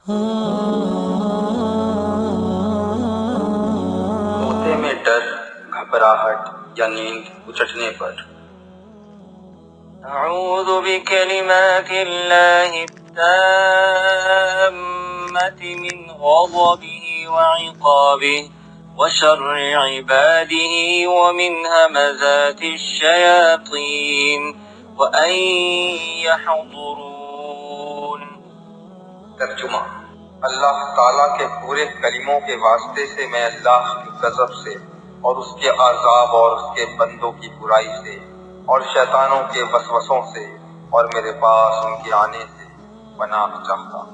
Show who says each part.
Speaker 1: موتے میں ڈر، گھبراہٹ یا نیند اچٹنے پر۔
Speaker 2: اعوذ بکلمات اللہ التامۃ من غضبہ وعقابہ وشر عبادہ ومن ہمزات الشیاطین وان یحضرون۔
Speaker 1: ترجمہ: اللہ تعالیٰ کے پورے کلموں کے واسطے سے میں اللہ کے غضب سے اور اس کے عذاب اور اس کے بندوں کی برائی سے اور شیطانوں کے وسوسوں سے اور میرے پاس ان کے آنے سے پناہ چاہتا ہوں۔